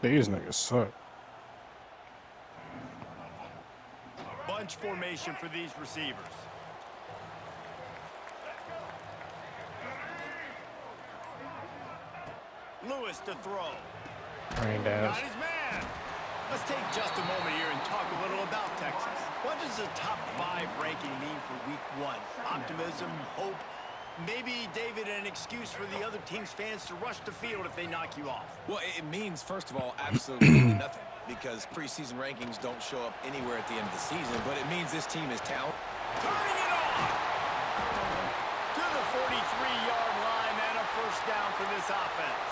These niggas suck. Bunch formation for these receivers. Lewis to throw. Rain dance. Got his man. Let's take just a moment here and talk a little about Texas. What does the top 5 ranking mean for week 1? Optimism, hope, maybe, David, an excuse for the other team's fans to rush the field if they knock you off. Well, it means, first of all, absolutely nothing, because preseason rankings don't show up anywhere at the end of the season, but it means this team is talented. Turning it on to the 43-yard line and a first down for this offense.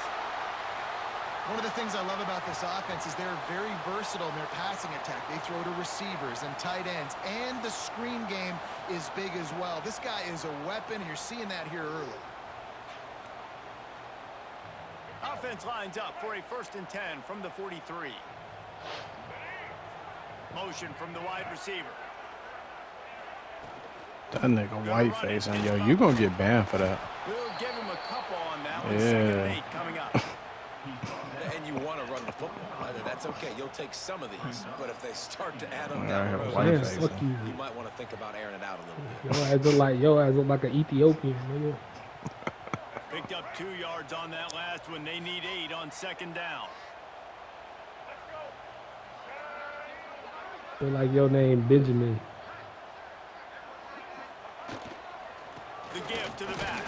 One of the things I love about this offense is they're very versatile in their passing attack. They throw to receivers and tight ends, and the screen game is big as well. This guy is a weapon, and you're seeing that here early. Offense lines up for a 1st and 10 from the 43. Motion from the wide receiver. That nigga white face, and yo, you gonna get banned for that. We'll give him a couple on that one. Yeah. 2nd and 8 coming up. And you want to run the football. That's okay. You'll take some of these. But if they start to add them I down have the a road, white Man, face. fuck you. you might want to think about airing it out a little bit. Your ass look like an Ethiopian, nigga. Picked up 2 yards on that last one. They need 8 on 2nd down. Feel like your name Benjamin. The give to the back.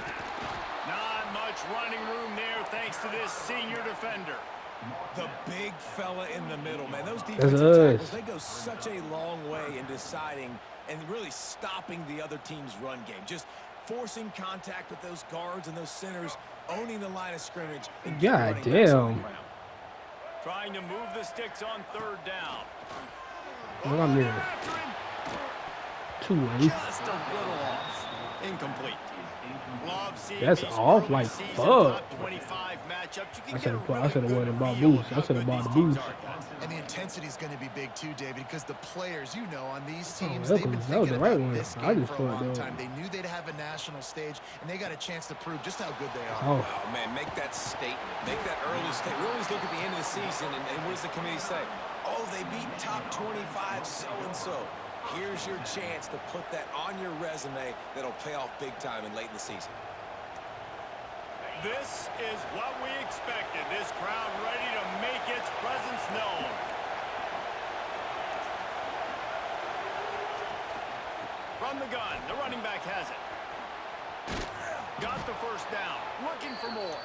Not much running room there thanks to this senior defender. The big fella in the middle, man. Those That's defensive tackles, us. they go such a long way in deciding and really stopping the other team's run game. Just forcing contact with those guards and those centers, owning the line of scrimmage. And getting God running backs on the damn. ground. Trying to move the sticks on 3rd down. Well, I'm near After him. 2 ways. Just a little off. Incomplete. Love seeing That's these off early like season fuck. top 25 matchups. You can I get should a have really went good and bought feel boost. of I how should have good bought the these teams boost. are, guys. And the intensity is going to be big too, David, because the players, you know, on these teams, that they've been was thinking the right about one. this I game just for a fucked long up. time. They knew they'd have a national stage, and they got a chance to prove just how good they are. Oh, Oh, man, make that statement. Make that early statement. We always look at the end of the season, and what does the committee say? Oh, they beat top 25 so-and-so. Here's your chance to put that on your resume that'll pay off big time and late in the season. This is what we expected. This crowd ready to make its presence known. From the gun, the running back has it. Got the first down. Looking for more.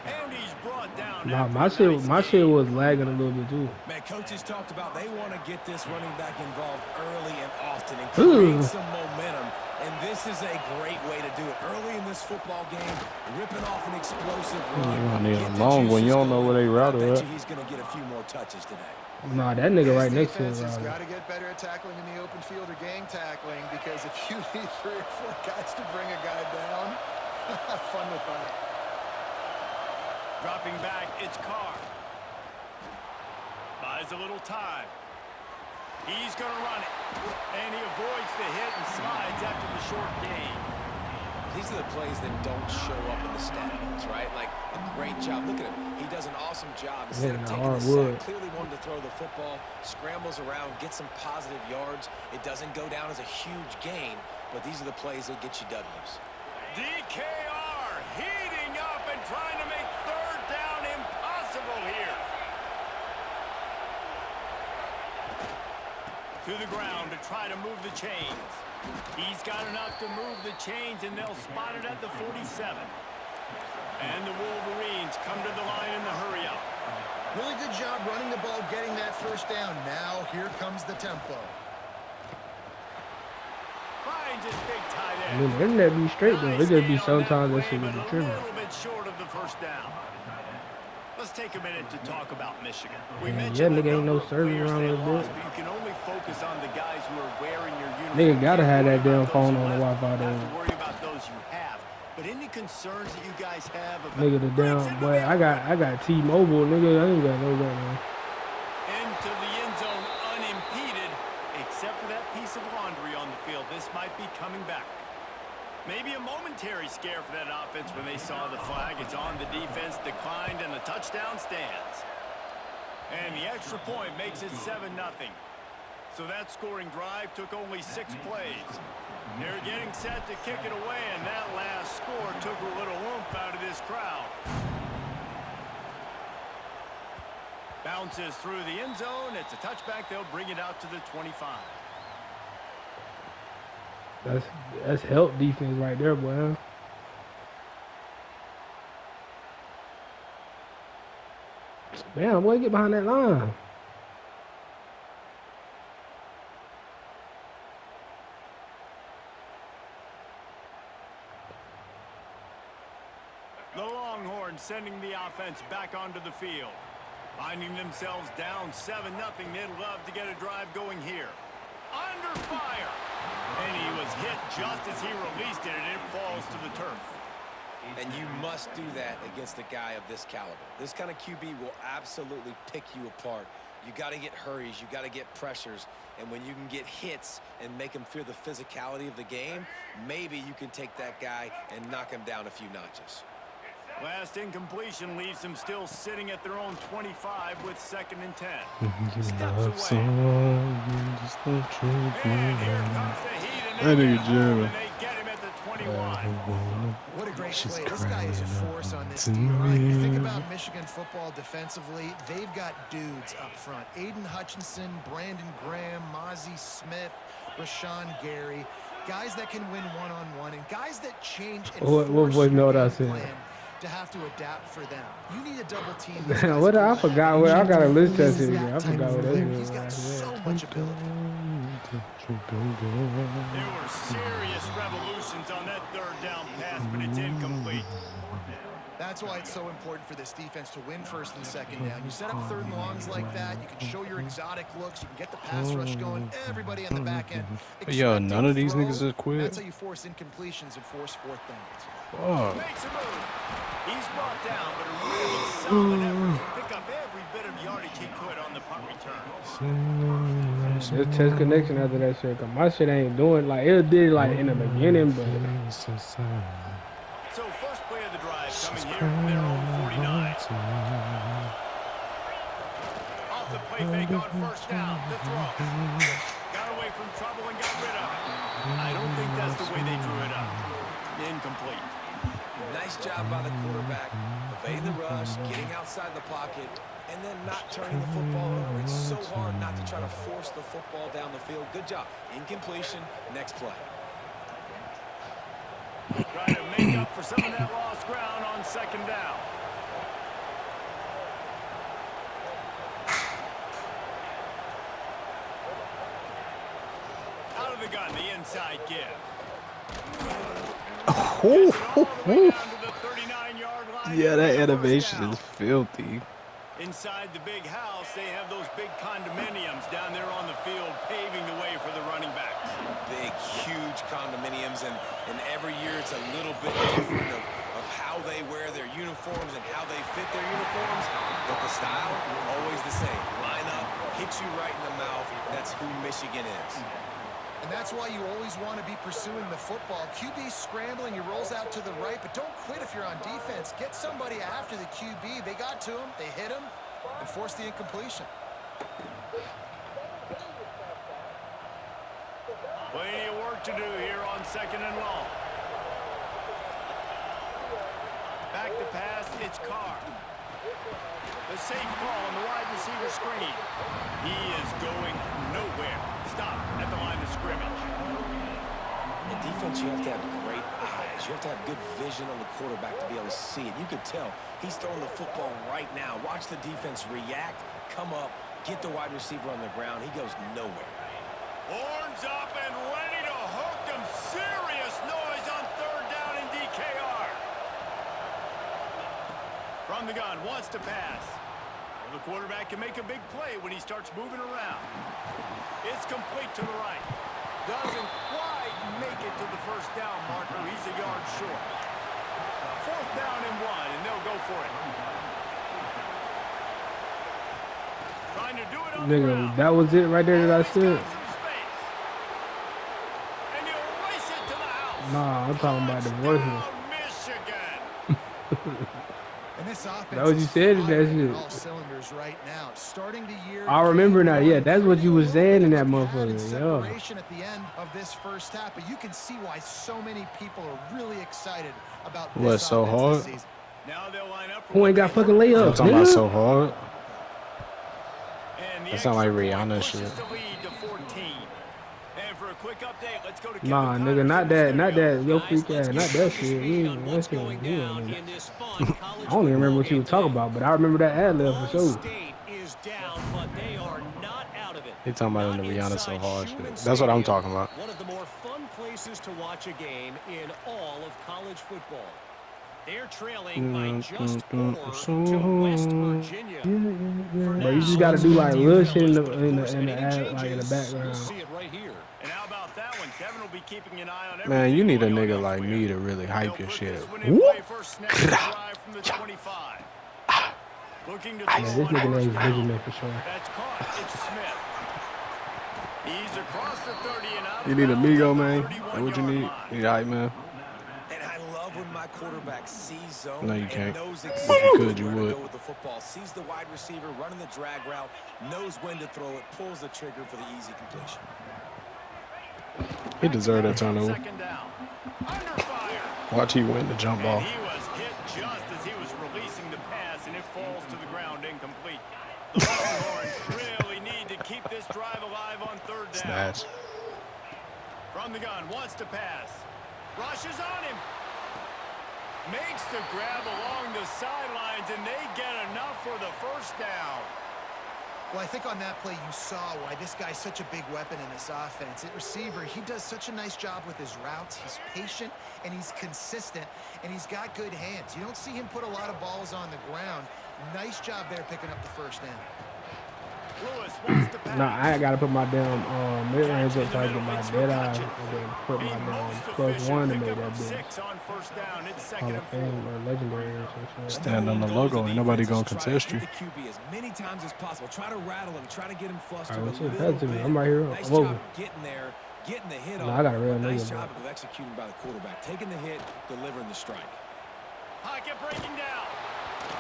And he's brought down. nah, after a nice my shit gain. was lagging a little bit too. Man, coaches talked about they want to get this running back involved early and often and Ooh. create some momentum. And this is a great way to do it. Early in this football game, ripping off an explosive run. You gonna need Get a the long one. juices You don't know going. where they I routed bet at. you he's going to get a few more touches today. Nah, that nigga right This next to defense him. has got to get better at tackling in the open field or gang tackling, because if you need 3 or 4 guys to bring a guy down, have fun with that. Dropping back, it's Carr. Buys a little time. He's going to run it. And he avoids the hit and slides after the short gain. These are the plays that don't show up in the stat books, right? Like a great job. Look at him. He does an awesome job. Instead of Hitting the taking the hardwood. sack, clearly wanted to throw the football, scrambles around, gets some positive yards. It doesn't go down as a huge gain, but these are the plays that get you W's. DKR heating up and trying to make 3rd down impossible here. To the ground to try to move the chains. He's got enough to move the chains, and they'll spot it at the 47. And the Wolverines come to the line in the hurry up. Really good job running the ball, getting that first down. Now here comes the tempo. Finds his big tight I end. mean, the internet be straight though. It Nice just be gain on sometimes that play, shit be but a tripping. little bit short of the first down. Let's take a minute to talk about Michigan. We Yeah, mentioned nigga the ain't no number of service players around they this lost, bitch. but you can only focus on the guys who are wearing your uniform. Nigga gotta Can't have worry that damn about phone those on who the left. Wi-Fi Have though. to worry about those you have. But any concerns that you guys have about Nigga, the Brings damn into boy, the I got T-Mobile, nigga. I ain't got no that man. into the end zone unimpeded, except for that piece of laundry on the field. This might be coming back. Maybe a momentary scare for that offense when they saw the flag. It's on the defense, declined, and the touchdown stands. And the extra point makes it 7-0. So that scoring drive took only 6 plays. They're getting set to kick it away, and that last score took a little oomph out of this crowd. Bounces through the end zone. It's a touchback. They'll bring it out to the 25. That's help defense right there, boy. Damn, boy, get behind that line. The Longhorns sending the offense back onto the field. Finding themselves down 7-0, they'd love to get a drive going here. Under fire! And he was hit just as he released it, and it falls to the turf. And you must do that against a guy of this caliber. This kind of QB will absolutely pick you apart. You got to get hurries, you got to get pressures, and when you can get hits and make him feel the physicality of the game, maybe you can take that guy and knock him down a few notches. Last incompletion leaves them still sitting at their own 25 with 2nd and 10. Steps away. And here comes the heat, and they get home, and they get him at the 21. What a great play. This guy is a force on this team, right? You think about Michigan football defensively, they've got dudes up front. Aiden Hutchinson, Brandon Graham, Mozzie Smith, Rashawn Gary. Guys that can win one-on-one, and guys that change and What force boy your know what I game said? plan to have to adapt for them. You need a double team. What I forgot what I gotta listen to it again. I forgot what that He's got so much ability. There were serious revolutions on that 3rd down pass, but it's incomplete. That's why it's so important for this defense to win 1st and 2nd down. You set up 3rd and longs like that, you can show your exotic looks, you can get the pass rush going, everybody on the back end. Yo, none of these niggas is That's quit. how you force incompletions and force 4th downs. Fuck. Makes a move. He's brought down, but a really solid effort to pick up every bit of yardage he could on the punt return. It's test connection after that shit. Cause my shit ain't doing like it did like in the beginning, but So first play of the drive coming here from their own 49. Off the play fake on 1st down. The throw. Got away from trouble and got rid of it. I don't think that's the way they drew it up. Incomplete. Nice job by the quarterback, evading the rush, getting outside the pocket, and then not turning the football over. It's so hard not to try to force the football down the field. Good job. Incompletion, next play. Trying to make up for some of that lost ground on 2nd down. Out of the gun, the inside give. Yeah, that animation is filthy. Inside the big house, they have those big condominiums down there on the field paving the way for the running backs. Big, huge condominiums, and every year it's a little bit different of how they wear their uniforms and how they fit their uniforms, but the style, always the same. Line up, hit you right in the mouth. That's who Michigan is. And that's why you always want to be pursuing the football. QB's scrambling, he rolls out to the right, but don't quit if you're on defense. Get somebody after the QB. They got to him, they hit him, and forced the incompletion. Plenty of work to do here on 2nd and long. Back to pass, it's Carr. The safe call on the wide receiver screen. He is going nowhere. Stop at the line of scrimmage. In defense, you have to have great eyes. You have to have good vision on the quarterback to be able to see it. You could tell he's throwing the football right now. Watch the defense react, come up, get the wide receiver on the ground. He goes nowhere. Horns up and ready to hook them. Serious noise on 3rd down in DKR. From the gun, wants to pass. Well, the quarterback can make a big play when he starts moving around. It's complete to the right. Doesn't quite make it to the 1st down marker. He's a yard short. 4th down and 1, and they'll go for it. Trying to do it on the nigga, ground. that was it right there that I He's said. got some space. And he'll race it to the house. Nah, I'm talking about the voices. Touchdown, Michigan. And this offense That what you said in that firing shit. all cylinders right now. Starting the year. I remember now. Yeah, that's what you was saying in that Added motherfucker. Yeah. separation at the end of this first half, but you can see why so many people are really excited about this What, so offense hard? this season. Now they'll line up for Who ain't got fucking I'm layups, talking about nigga? so hard. And the That sound like extra point Rihanna pushes shit. the lead to 14. And for a quick update, let's go to Nah, Kevin nigga, Connors not in the that, not studio. that. Yo, freak Let's ass, get not up that to shit. speed Yeah, on that what's shit. going Yeah, down nigga. in this fun college I don't even remember football what you game was talking today. about, but I remember that ad lib for Ball sure. State is down, but they are not out of it. He talking about in Not the Rihanna so inside hard Schumann shit. That's what I'm Stadium, talking about. One of the more fun places to watch a game in all of college football. They're trailing by just 4 to West Virginia. Bro, you just gotta do like little shit in the ad, like in the We'll background. see it right here. And how about that one? Kevin will be keeping an eye on everything. Man, you need a going on nigga like elsewhere. me to really They'll hype your put shit. this one in play first snap of the drive from the 25. Looking to Yeah, throw this on nigga first name's down. Benjamin for sure. That's caught. It's Smith. He's across the 30 and out. You need a of bounds Migo, at the man. That's what you 31-yard need. line. You need a hype, man. And I love when my quarterback sees zone No, you and can't. knows If exactly you could, you where to would. go with the football. Sees the wide receiver running the drag route, knows when to throw it, pulls the trigger for the easy completion. He deserved that turnover. Second down. Under fire. Watch he win the jump And ball. he was hit just as he was releasing the pass, and it falls to the ground incomplete. The Longhorns really need to keep this drive alive on third down. Snatch. From the gun, wants to pass. Rushes on him. Makes the grab along the sidelines, and they get enough for the first down. Well, I think on that play you saw why this guy's such a big weapon in this offense. At receiver, he does such a nice job with his routes. He's patient, and he's consistent, and he's got good hands. You don't see him put a lot of balls on the ground. Nice job there picking up the first down. Lewis wants to pass. Nah, I gotta put my damn mid-range up so I get my dead eye and then put my Being damn most plus efficient, one to pick make up that of bitch 6 on first down. It's Hall second of and 4. Fame or legendary or some shit. Stand on the logo. Ain't nobody gonna contest you. Try to hit the QB as many times as possible. Try to rattle him. Try to get him flustered Alright, a what's little it? Pass to me. bit. I'm right here. Nice I'm over. job getting there, getting the hit Nah, on. I got a real Nice nigga, job bro. of executing by the quarterback. Taking the hit, delivering the strike. Pocket breaking down.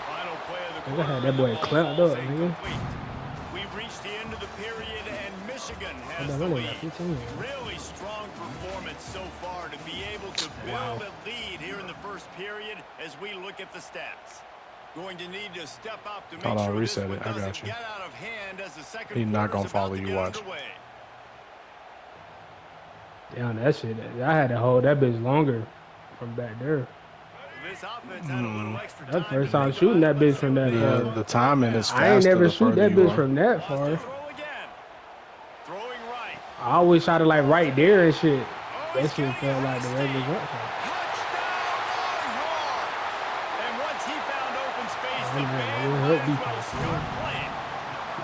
Final play of the Nigga had quarter. that boy The ball clamped falls up, nigga. incomplete. We've reached the end of the period, and Michigan has That the nigga lead. got 15. Really strong performance so far to be able to build a lead here in the first period as we look at the stats. Going to need to step up to make Hold on, sure this reset one it. I got doesn't you. get out of hand as the second He not quarter's gonna about follow to you, get watch. underway. Damn, that shit. I had to hold that bitch longer from back there. This offense had a little extra That's the time first to time think shooting about that it. bitch Let's from see that what The, they far. the timing is I ain't faster never the shoot further that you bitch are. from that Wants far. to throw again. Throwing right. I always shot it like right there and shit. Oh, That he's shit getting felt like the regular State. jump shot. Touchdown, Longhorns! And once he found open space, the man, band we'll might help as well defense, start playing.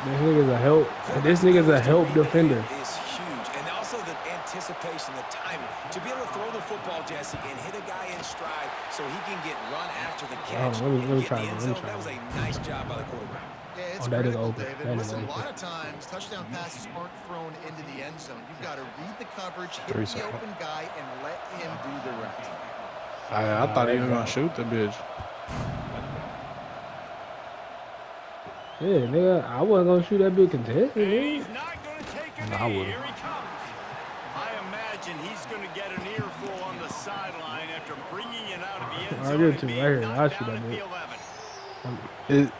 This nigga's a help. This nigga's a help defender. Is huge, and also the anticipation, the timing to be able to throw the football, Jesse, and hit a guy in stride so he can get run after the catch. Hold on, let me and try get in it. the Let me end zone. try That was it. a nice job by the quarterback. Yeah, it's Oh, that is critical, open. David. That is Listen, a open. lot of times touchdown passes aren't thrown into the end zone. You've got to read the coverage, hit 3 the seconds. open guy, and let him do the rest. I thought he was gonna shoot the bitch. Yeah, nigga, I wasn't gonna shoot that bitch contested, And nigga. he's not going to take a Nah, I knee. would've. Here he comes. I imagine he's going to get an earful on the sideline after bringing it out of the end I zone get and to being right here. knocked I'll shoot down that at the bitch. 11.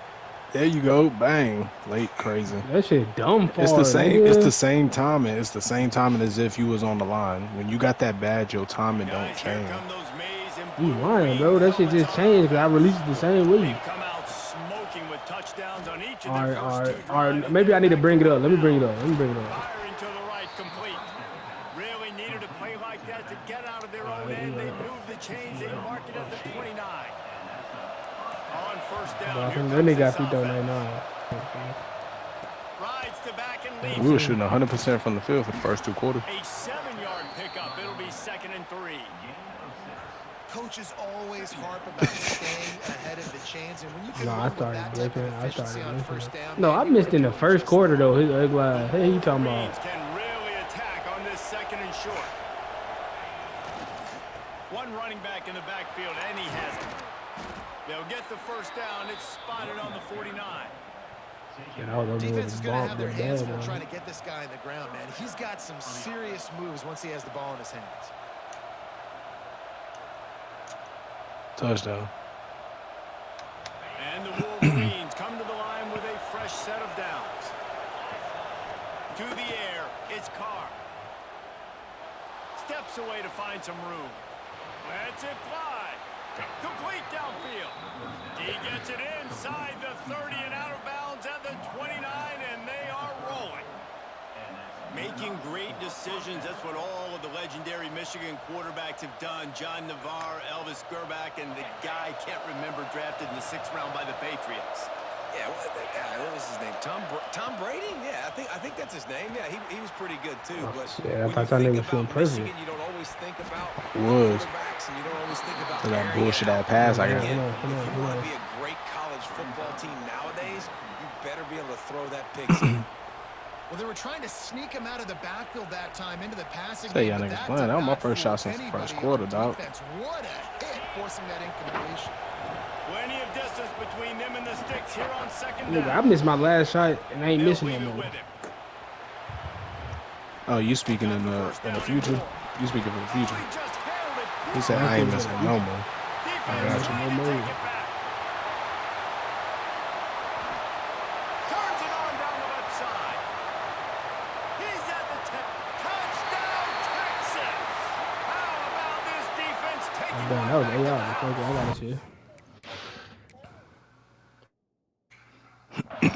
There you go, bang, late crazy. That shit dumb far, It's the same. nigga. It's the same timing. It's the same timing as if you was on the line. When you got that badge, your timing don't Guys, here change. come those maize and You blue lying, green bro. That shit helmets just on changed because I offense. released it the same way. They've come out smoking with touchdowns on each of All their right, all first right, two all drives. right. Maybe I need to bring it up. Let me bring it up. Firing to the right, complete. Really needed a play like that to get out of their own end. They moved the chains. They mark it at the 29. On first down, I here think that comes nigga got this free throw offense. 99. Rides to back and leads We were it. shooting 100% from the field for the first 2 quarters. A 7-yard pickup. It'll be 2nd and 3. Coaches always harp about staying ahead of the chains, and when you can No, I run with started that type of breaking. I efficiency started on breaking. first down, No, man, I you missed are in the doing first just quarter that. though. His ugly ass. Hey, he talking about? Marines can really attack on this 2nd and short. One running back in the backfield, and he has it. They'll They'll get the first down. It's spotted on the 49. Defense is going to have their hands full trying to get this guy in the ground, man. He's got some serious moves once he has the ball in his hands. Touchdown. And the Wolverines come to the line with a fresh set of downs. To the air, it's Carr. Steps away to find some room. Lets it fly. Complete downfield. He gets it inside the 30 and out of bounds at the 29, and they are rolling. Making great decisions. That's what all of the legendary Michigan quarterbacks have done. John Navarre, Elvis Gerbach, and the guy can't remember drafted in the 6th round by the Patriots. Yeah, what was his name? Tom Brady? Yeah, I think that's his name. Yeah, he was pretty good too. But yeah, I when thought you that nigga think feeling about perfect. Michigan, you don't always think about Was. quarterbacks, and you don't always think about That carrying bullshit it out. that pass I got. Again, Come on, if you come want on. to be a great college football team nowadays, you better be able to throw that pick seed. Well, they were trying to sneak him out of the backfield that time into the passing Say game. y'all but niggas playing. That was my first shot since the anybody first quarter, on dog. defense. What a hit, forcing that incompletion. Plenty of distance between them and the sticks here on second Nigga, I down. missed my last shot and I ain't They'll missing no leave it more. with him. Oh, you speaking in the future? You speaking for the future? Oh, he just held it. He said I ain't missing no more. Defense got you. trying to No take more. it back. Turns it on down the left side. He's at the touchdown, Texas. How about this defense taking Damn, one that was back to the AI. house? I got this shit. You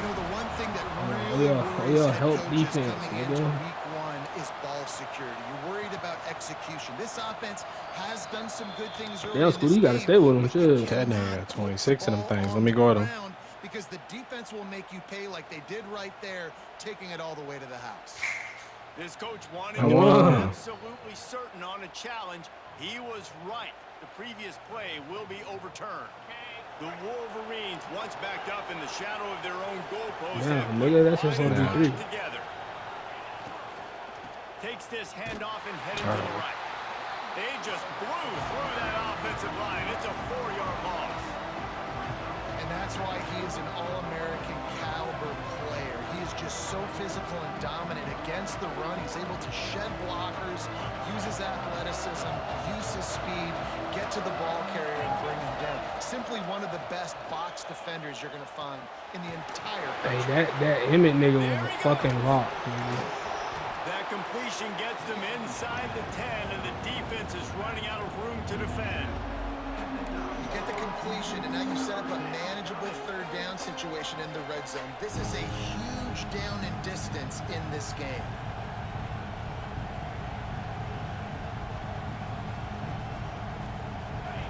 know, the one thing that really worries head help coaches defense, coming into nigga. week 1 is ball security. You're worried about execution. This offense has done some good things early Damn, in Scooty, this you gotta game, stay with him, but you shit. That nigga cannot got put 26 the of them ball things. on Let me the guard him. ground because the defense will make you pay like they did right there, taking it all the way to the house. This coach wanted Come to be on. absolutely certain on a challenge. He was right. The previous play will be overturned. The Wolverines, once backed up in the shadow of their own goalpost, Damn, have nigga, put that's just fine on drives D3. together. Takes this handoff and headed to the right. They just blew through that offensive line. It's a 4-yard loss. And that's why he is an All-American caliber player. He is just so physical and dominant against the run. He's able to shed blockers, use his athleticism, use his speed, get to the ball carrier and bring him down. Simply one of the best box defenders you're going to find in the entire Hey, country. that Emmett nigga was a fucking rock, nigga. That completion gets them inside the 10, and the defense is running out of room to defend. You get the completion, and now you set up a manageable 3rd down situation in the red zone. This is a huge down in distance in this game.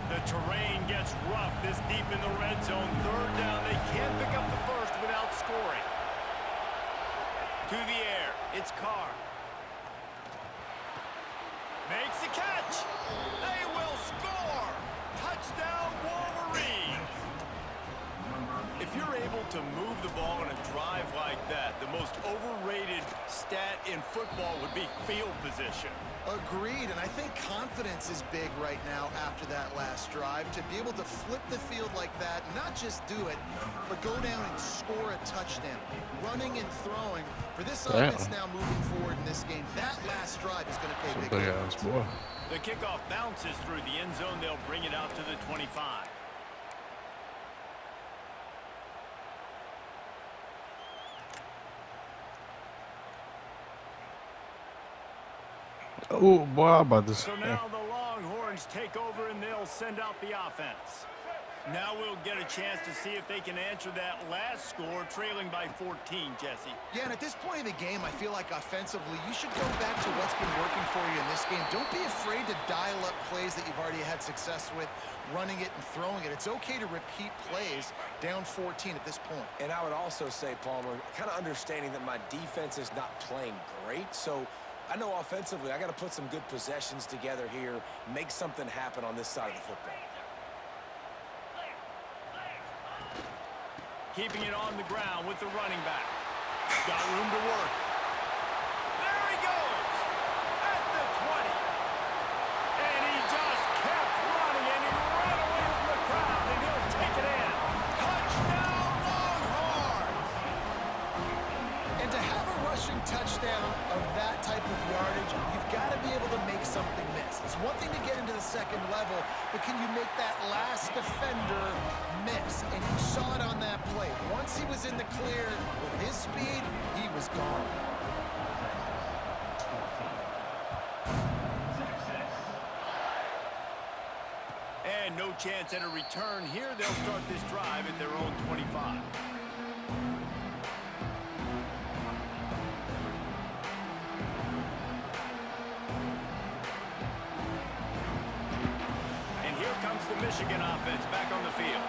The terrain gets rough this deep in the red zone. 3rd down. They can't pick up the first without scoring. To the air. It's Carr. Makes the catch. They will score. Touchdown, Wolverines. If you're able to move the ball on a drive like that, the most overrated stat in football would be field position. Agreed, and I think confidence is big right now after that last drive. To be able to flip the field like that, not just do it, but go down and score a touchdown. Running and throwing. For this offense now moving forward in this game, that last drive is going to pay big Big dividends. ass boy. The kickoff bounces through the end zone. They'll bring it out to the 25. Oh boy, I'm about to. So now the Longhorns take over and they'll send out the offense. Now we'll get a chance to see if they can answer that last score, trailing by 14, Jesse. Yeah, and at this point in the game, I feel like offensively, you should go back to what's been working for you in this game. Don't be afraid to dial up plays that you've already had success with, running it and throwing it. It's okay to repeat plays down 14 at this point. And I would also say, Palmer, kind of understanding that my defense is not playing great, so I know offensively I got to put some good possessions together here, make something happen on this side of the football. Keeping it on the ground with the running back. Got room to work. There he goes. At the 20. And he just kept running, and he ran away from the second level, but can you make that last defender miss? And you saw it on that play. Once he was in the clear with his speed, he was gone. And no chance at a return here. They'll start this drive at their own 25. And here comes the Michigan offense back on the field.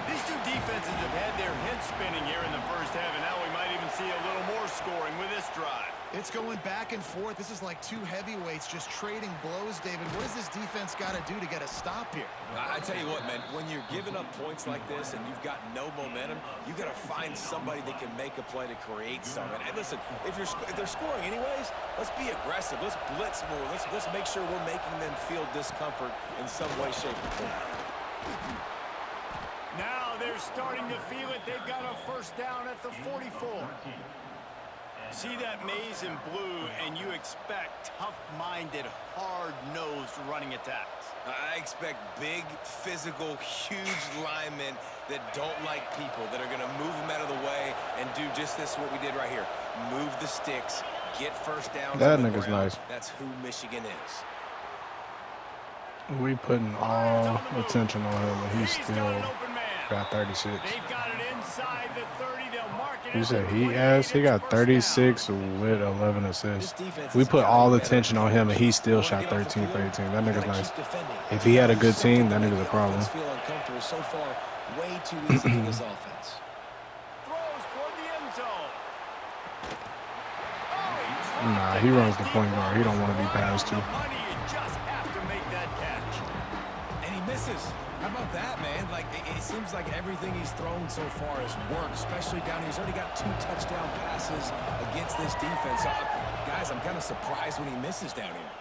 These two defenses have had their heads spinning here in the first half, and now we might even see a little more scoring with this drive. It's going back and forth. This is like two heavyweights just trading blows, David. What does this defense got to do to get a stop here? I tell you what, man, when you're giving up points like this and you've got no momentum, you got to find somebody that can make a play to create something. And listen, if they're scoring anyways, let's be aggressive. Let's blitz more. Let's make sure we're making them feel discomfort in some way, shape, or form. Now they're starting to feel it. They've got a first down at the 44. See that maze in blue, and you expect tough-minded, hard-nosed running attacks. I expect big, physical, huge linemen that don't like people, that are going to move them out of the way and do just this, what we did right here. Move the sticks, get first down. That nigga's nice. That's who Michigan is. We putting all attention on him, and he's still got 36. They've got it inside the 30. They'll mark it. You said he got 36 with 11 assists. We put all attention on him, and he still shot 13 for 18. That nigga's nice. If he had a good team, that nigga's a problem. Feel uncomfortable so far. Way too easy for this offense. Throws toward the end zone. Nah, he runs the point guard. He don't want to be passed to. You just have to make that catch. And he misses. How about that, man? Like, it seems like everything he's thrown so far has worked, especially down here. He's already got 2 touchdown passes against this defense. Guys, I'm kind of surprised when he misses down here.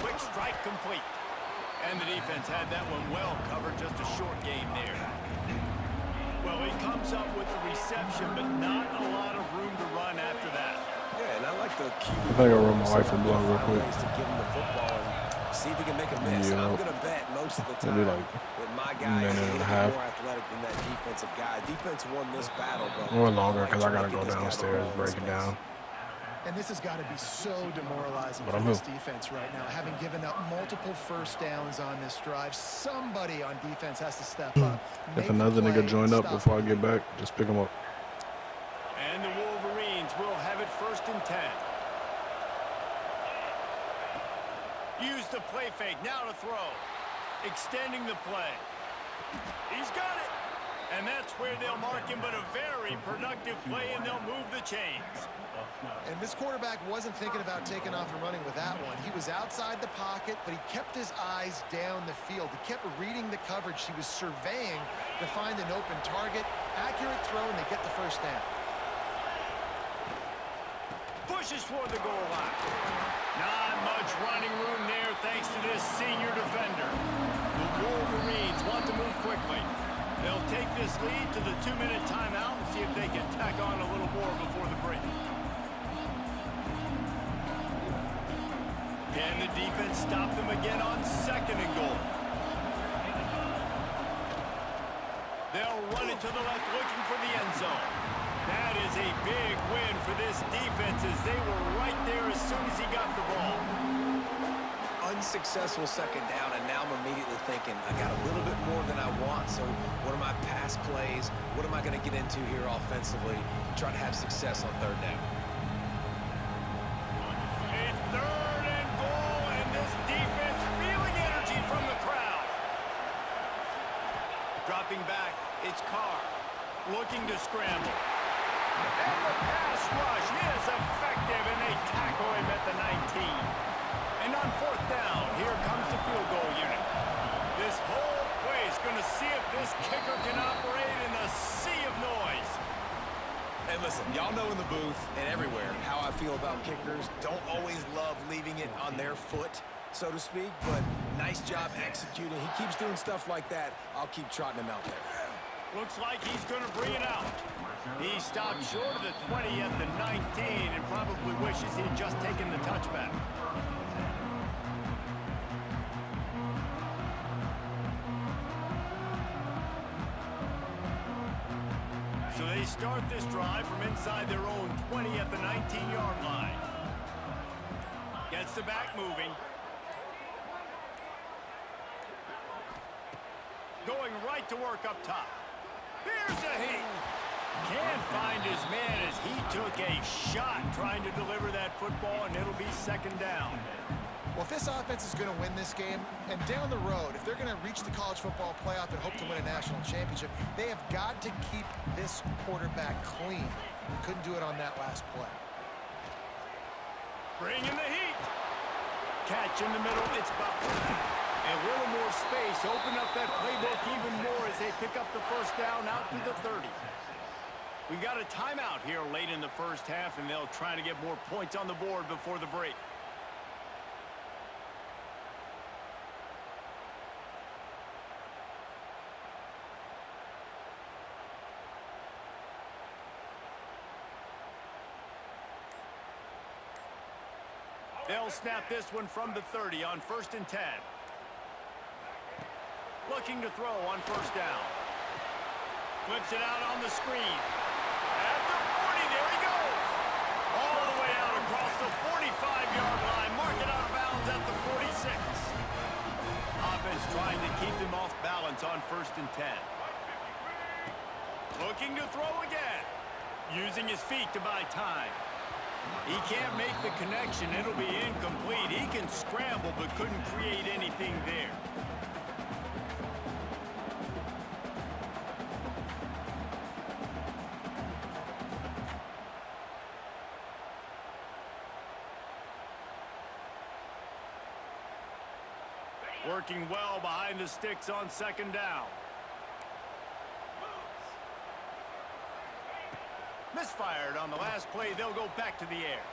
Quick strike complete. And the defense had that one well covered. Just a short game there. Well, he comes up with the reception, but not a lot of room to run after that. Yeah, and I like the cue. I think I'll run my wife for blood real quick. To give him the football and see if he can make a miss. Yeah. I'm going to bet most of the time Maybe like that my guy is a little bit more athletic than that defensive guy. Defense won this battle, but Or longer, because I got to go downstairs, break it down. And this has got to be so demoralizing But for I'm this hooked. defense right now. Having given up multiple first downs on this drive, somebody on defense has to step up. If make a another play, nigga joined up stop before I them. get back, just pick him up. And the Wolverines will have it 1st and 10. Use the play fake. Now to throw. Extending the play. He's got it. And that's where they'll mark him, but a very productive play, and they'll move the chains. And this quarterback wasn't thinking about taking off and running with that one. He was outside the pocket, but he kept his eyes down the field. He kept reading the coverage. He was surveying to find an open target. Accurate throw, and they get the first down. Pushes toward the goal line. Not much running room there thanks to this senior defender. The Wolverines want to move quickly. They'll take this lead to the 2-minute timeout and see if they can tack on a little more before the break. Can the defense stop them again on 2nd and goal? They'll run it to the left looking for the end zone. That is a big win for this defense as they were right there as soon as he got the ball. Unsuccessful 2nd down, and now I'm immediately thinking, I got a little bit more than I want, so what are my pass plays? What am I going to get into here offensively to try to have success on 3rd down? A 3rd and goal, and this defense feeling energy from the crowd. Dropping back, it's Carr looking to scramble. And the pass rush is effective, and they tackle him at the 19. And on 4th down, here comes the field goal unit. This whole play is going to see if this kicker can operate in a sea of noise. And listen, y'all know in the booth and everywhere how I feel about kickers. Don't always love leaving it on their foot, so to speak, but nice job executing. He keeps doing stuff like that. I'll keep trotting him out there. Looks like he's going to bring it out. He stopped short of the 20 at the 19 and probably wishes he'd just taken the touchback. start this drive from inside their own 20 at the 19-yard line. Gets the back moving. Going right to work up top. Here's a heat. Can't find his man as he took a shot trying to deliver that football, and it'll be second down. Well, if this offense is going to win this game, and down the road, if they're going to reach the college football playoff and hope to win a national championship, they have got to keep this quarterback clean. Couldn't do it on that last play. Bringing the heat. Catch in the middle, it's Butler. And a little more space, open up that playbook even more as they pick up the first down out to the 30. We got a timeout here late in the first half, and they'll try to get more points on the board before the break. They'll snap this one from the 30 on 1st and 10. Looking to throw on first down. Flips it out on the screen. At the 40, there he goes. All the way out across the 45-yard line. Mark it out of bounds at the 46. Offense trying to keep him off balance on 1st and 10. Looking to throw again. Using his feet to buy time. He can't make the connection. It'll be incomplete. He can scramble but couldn't create anything there. Working well behind the sticks on second down. Misfired on the last play. They'll go back to the air.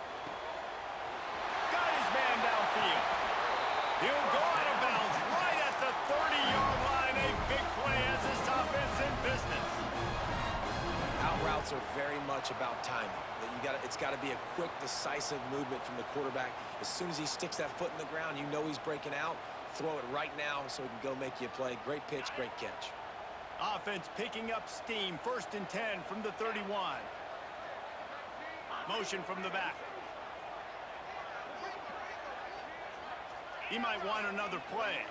Got his man downfield. He'll go out of bounds right at the 30-yard line. A big play as this offense in business. Out routes are very much about timing. It's got to be a quick, decisive movement from the quarterback. As soon as he sticks that foot in the ground, you know he's breaking out. Throw it right now so he can go make you a play. Great pitch, great catch. Offense picking up steam. 1st and 10 from the 31. Motion from the back. He might want another play.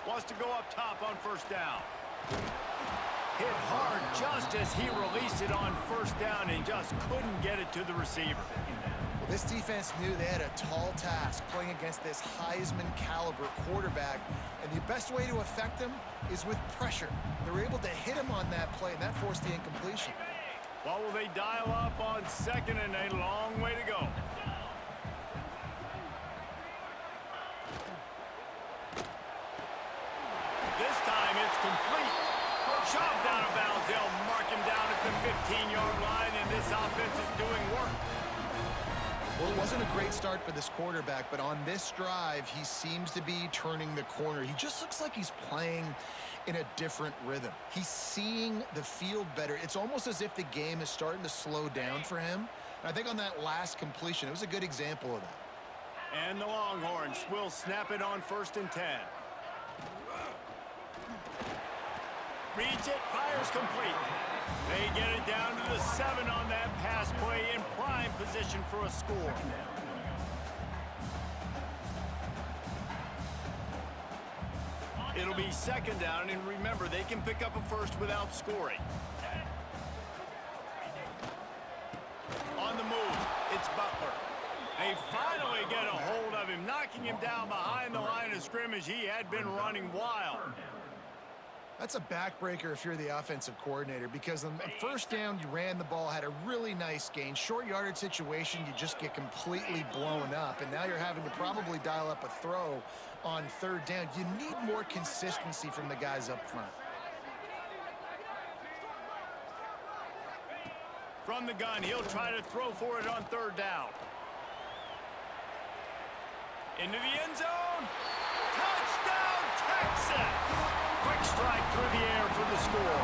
Wants to go up top on first down. Hit hard just as he released it on first down and just couldn't get it to the receiver. Well, this defense knew they had a tall task playing against this Heisman caliber quarterback, and the best way to affect him is with pressure. They were able to hit him on that play, and that forced the incompletion. What will they dial up on 2nd and a long way to go? This time it's complete. Shoved out of bounds. They'll mark him down at the 15-yard line, and this offense is doing work. Well, it wasn't a great start for this quarterback, but on this drive, he seems to be turning the corner. He just looks like he's playing in a different rhythm. He's seeing the field better. It's almost as if the game is starting to slow down for him. And I think on that last completion, it was a good example of that. And the Longhorns will snap it on 1st and 10. Reads it, fires complete. They get it down to the 7 on that pass play in prime position for a score. It'll be second down, and remember, they can pick up a first without scoring. On the move, it's Butler. They finally get a hold of him, knocking him down behind the line of scrimmage. He had been running wild. That's a backbreaker if you're the offensive coordinator, because on first down, you ran the ball, had a really nice gain. Short yardage situation, you just get completely blown up, and now you're having to probably dial up a throw on 3rd down. You need more consistency from the guys up front. From the gun, he'll try to throw for it on 3rd down. Into the end zone. Touchdown, Texas! Quick strike through the air for the score.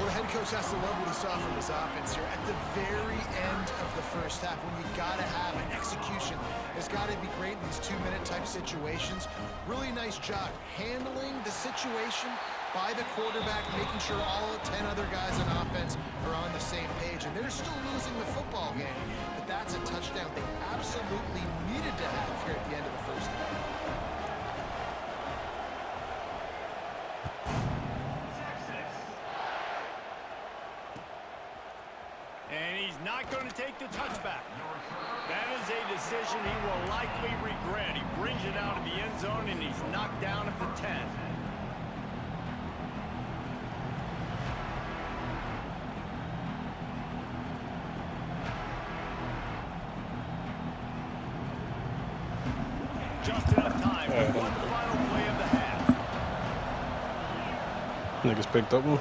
Well, the head coach has to love what he saw from his offense here at the very end of the first half when you got to have an execution. It's got to be great in these 2-minute type situations. Really nice job handling the situation by the quarterback, making sure all 10 other guys on offense are on the same page. And they're still losing the football game, but that's a touchdown they absolutely needed to have here at the end of the first half. And he's not going to take the touchback. That is a decision he will likely regret. He brings it out of the end zone, and he's knocked down at the 10. Just enough time for one final play of the half. Niggas picked up one.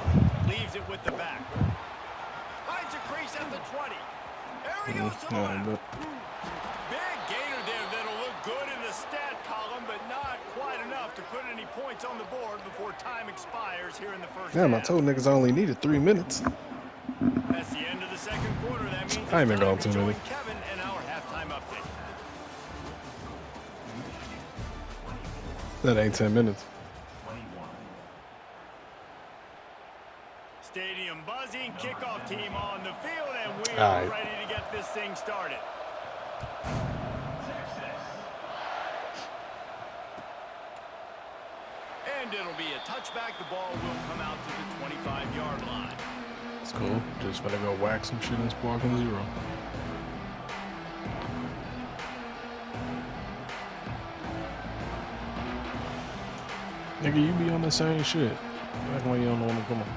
Leaves it with the back. Finds a crease at the 20. There he goes to the left. Big gainer there that'll look good in the stat column, but not quite enough to put any points on the board before time expires here in the first half. Damn, I told niggas I only needed 3 minutes. That's the end of the second quarter. That means I ain't been it's going time to 2 join minutes. Kevin and our halftime update. That ain't 10 minutes. Stadium buzzing, kickoff team on the field, and we All are right. ready to get this thing started. And it'll be a touchback. The ball will come out to the 25-yard line. It's cool. Just better go whack some shit and spark in 0. Nigga, you be on the same shit. That's why you don't want to come on.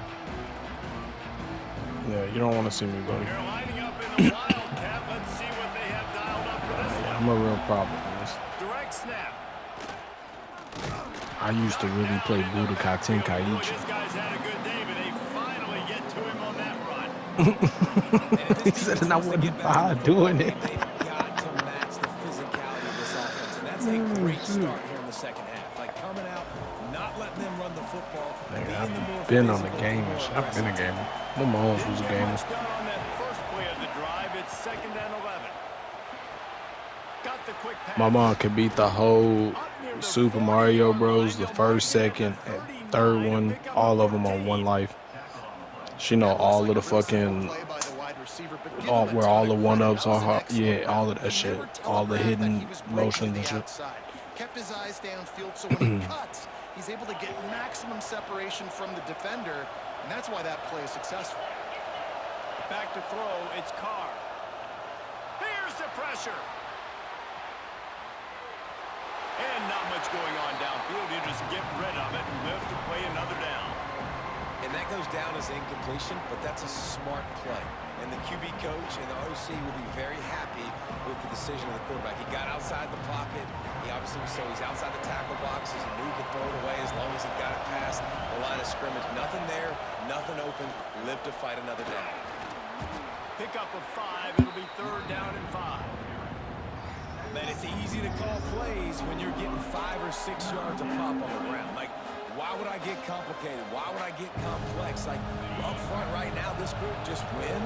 Yeah, you don't want to see me, buddy. They're lining up in the Wildcat. Let's see what they have dialed up for this Yeah, one. I'm a real problem with this. Direct snap. I used to really play Budokai Boy, Tenkaichi. this guy's had a good day, but they finally get to him on that run. He said, and I wasn't hard doing it. They've got to match the physicality of this offense, and that's a great start here in the second half. Like coming out, not letting them run the football, Nigga, being the more I've been on the physical, game the and more shit. I've been a aggressive. gamer. My mom was a gamer. Much done on that first play of the drive. It's 2nd and 11. Got the quick pass. My mom could beat the whole Super Mario Bros. The first, second, and third one, all of them on one life. She know all of the fucking, where all the one-ups are, yeah, all of that shit, all the hidden motions and shit. Kept his eyes downfield, so when he cuts, he's able to get maximum separation from the defender, and that's why that play is successful. Back to throw. It's Carr. Here's the pressure. And not much going on downfield. You just get rid of it and live to play another down. And that goes down as incompletion, but that's a smart play. And the QB coach and the OC will be very happy with the decision of the quarterback. He got outside the pocket. He obviously so he's outside the tackle boxes. He knew he could throw it away as long as he got it past the line of scrimmage. Nothing there, nothing open. Live to fight another down. Pick up of 5. It'll be 3rd down and 5. Man, it's easy to call plays when you're getting 5 or 6 yards of pop on the ground. Like, why would I get complicated? Why would I get complex? Like, up front right now, this group just win,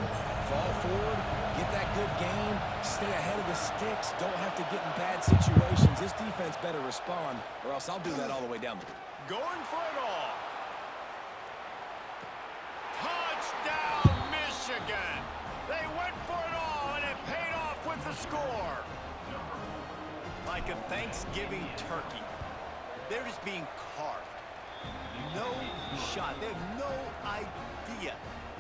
fall forward, get that good game, stay ahead of the sticks, don't have to get in bad situations. This defense better respond, or else I'll do that all the way down. Going for it all. Touchdown, Michigan. They went for it all, and it paid off with the score. Like a Thanksgiving turkey. They're just being carved. No shot. They have no idea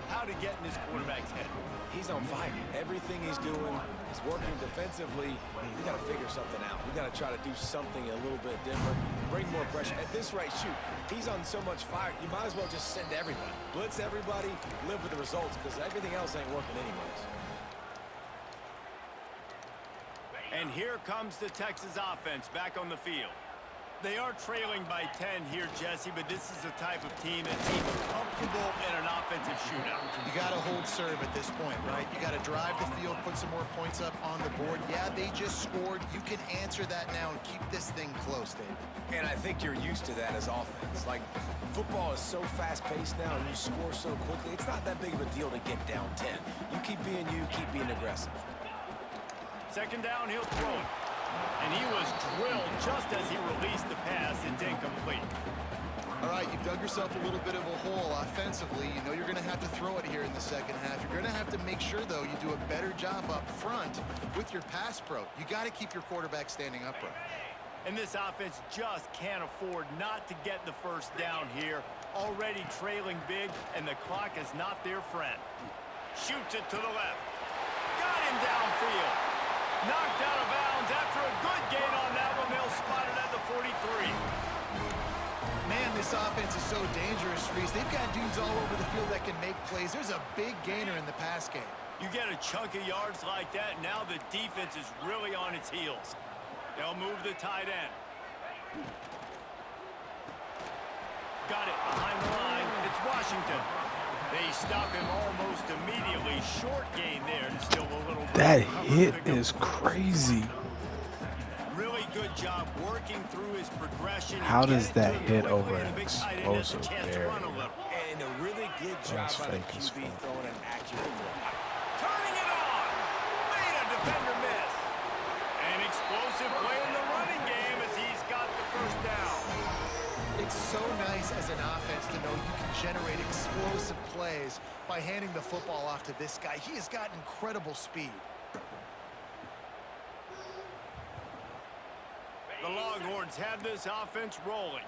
how to get in this quarterback's head. He's on fire. Everything he's doing is working defensively. We got to figure something out. We got to try to do something a little bit different. Bring more pressure. At this rate, shoot, he's on so much fire. You might as well just send everybody. Blitz everybody, live with the results, because everything else ain't working anyways. And here comes the Texas offense back on the field. They are trailing by 10 here, Jesse, but this is the type of team that seems comfortable in an offensive shootout. You got to hold serve at this point, right? You got to drive the field, put some more points up on the board. Yeah, they just scored. You can answer that now and keep this thing close, David. And I think you're used to that as offense. Like, football is so fast-paced now and you score so quickly, it's not that big of a deal to get down 10. You keep being aggressive. Second down, he'll throw it. And he was drilled just as he released the pass. It's incomplete. All right, you've dug yourself a little bit of a hole offensively. You know you're going to have to throw it here in the second half. You're going to have to make sure, though, you do a better job up front with your pass pro. You got to keep your quarterback standing upright. And this offense just can't afford not to get the first down here. Already trailing big, and the clock is not their friend. Shoots it to the left. Got him downfield. Knocked out of bounds after a good gain on that one. They'll spot it at the 43. Man, this offense is so dangerous, Reese. They've got dudes all over the field that can make plays. There's a big gainer in the pass game. You get a chunk of yards like that, now the defense is really on its heels. They'll move the tight end. Got it behind the line. It's Washington. They stop him almost immediately. Short gain there. And still a little. That hit is crazy. Really good job working through his progression. How does that hit over an explosive barrier? And a really good job by the QB throwing an accurate throw. Turning it on. Made a defender miss. An explosive play in the running game as he's got the first down. It's so nice as an offense to know you can generate explosive plays by handing the football off to this guy. He has got incredible speed. The Longhorns have this offense rolling.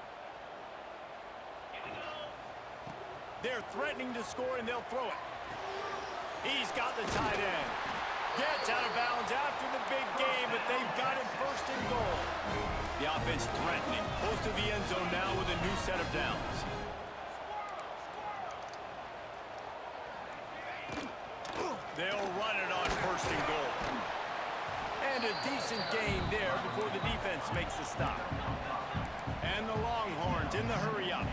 They're threatening to score, and they'll throw it. He's got the tight end. Gets out of bounds after the big game, but they've got him first and goal. The offense threatening. Close to the end zone now with a new set of downs. They'll run it on first and goal. And a decent gain there before the defense makes the stop. And the Longhorns in the hurry up.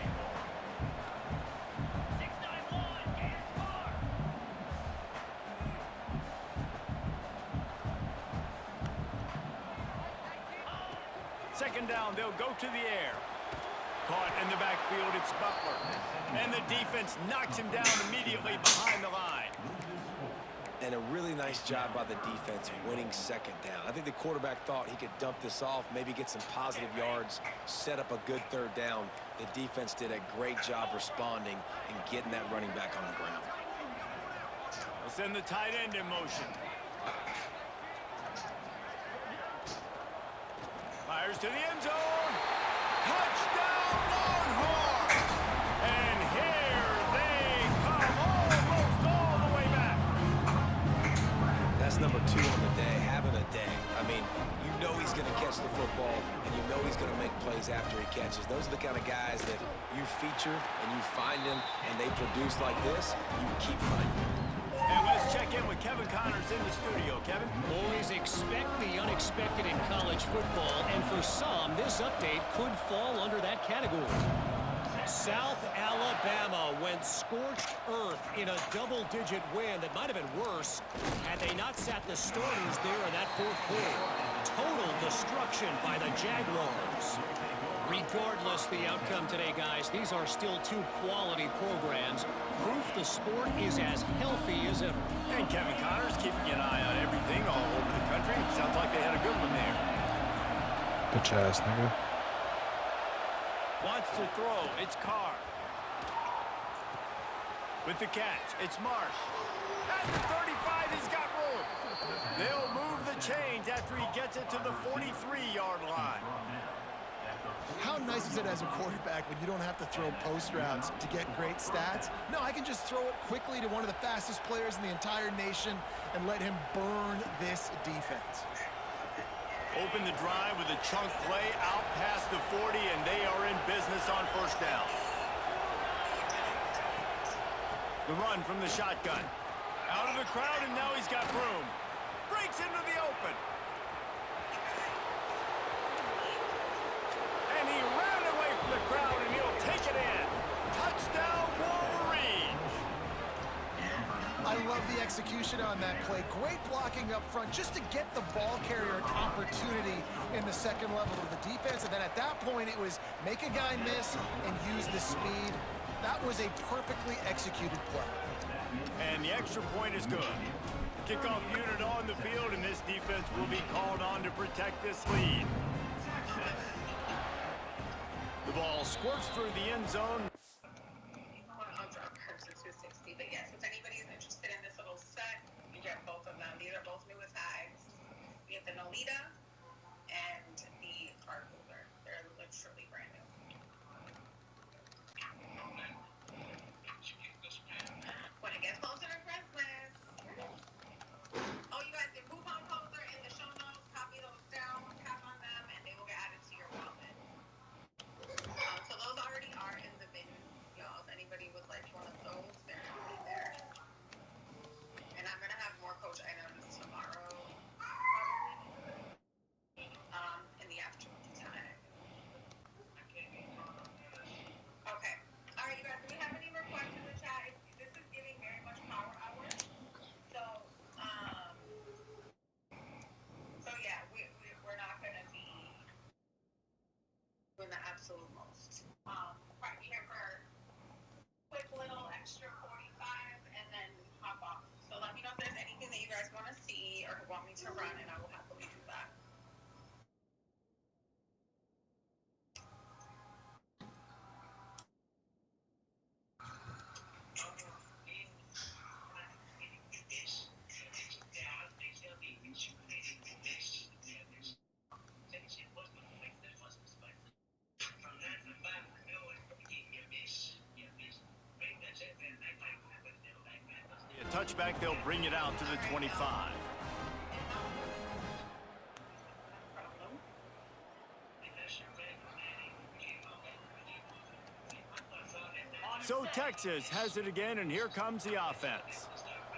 Second down, they'll go to the air. Caught in the backfield, it's Butler. And the defense knocks him down immediately behind the line. And a really nice job by the defense winning second down. I think the quarterback thought he could dump this off, maybe get some positive yards, set up a good third down. The defense did a great job responding and getting that running back on the ground. They'll send the tight end in motion. Fires to the end zone. Touchdown, Longhorns! And here they come, almost all the way back. That's number 2 on the day, having a day. I mean, you know he's going to catch the football, and you know he's going to make plays after he catches. Those are the kind of guys that you feature and you find them, and they produce like this, you keep finding them. And let's check in with Kevin Connors in the studio. Kevin? Boys, expect the unexpected in college football, and for some, this update could fall under that category. South Alabama went scorched earth in a double-digit win that might have been worse had they not sat the starters there in that fourth quarter. Total destruction by the Jaguars. Regardless the outcome today, guys, these are still 2 quality programs. Proof the sport is as healthy as ever. And Kevin Connors keeping an eye on everything all over the country. Sounds like they had a good one there. Bitch ass nigga. Wants to throw. It's Carr. With the catch, it's Marsh. At the 35, he's got room. They'll move the chains after he gets it to the 43-yard line. How nice is it as a quarterback when you don't have to throw post routes to get great stats? No, I can just throw it quickly to one of the fastest players in the entire nation and let him burn this defense. Open the drive with a chunk play out past the 40, and they are in business on first down. The run from the shotgun. Out of the crowd, and now he's got room. Breaks into the open. And he crowd, and he'll take it in. Touchdown, Wolverines! I love the execution on that play. Great blocking up front just to get the ball carrier an opportunity in the second level of the defense. And then at that point, it was make a guy miss and use the speed. That was a perfectly executed play. And the extra point is good. Kickoff unit on the field, and this defense will be called on to protect this lead. The ball squirts through the end zone. I'll drop her to 260, but yes, if anybody is interested in this little set, you get both of them. These are both new tags. We have the Nolita and the card holder. They're literally brand new. When it gets closer to Christmas. Oh, you guys, the coupon codes are in the show notes. Copy those down, tap on them, and they will get added to your wallet. So those already are in the bin, y'all. If anybody would like one of those, they're going to be there. And I'm going to have more coach items tomorrow, probably, in the afternoon time. Okay. All right, you guys, do we have any more questions in the chat? This is giving very much power hour. So yeah, we're not going to be doing the absolute most. Right here for quick little extra 45 and then hop off. So let me know if there's anything that you guys want to see or want me to run, and I will happily do that. A touchback, they'll bring it out to the 25. So Texas has it again, and here comes the offense.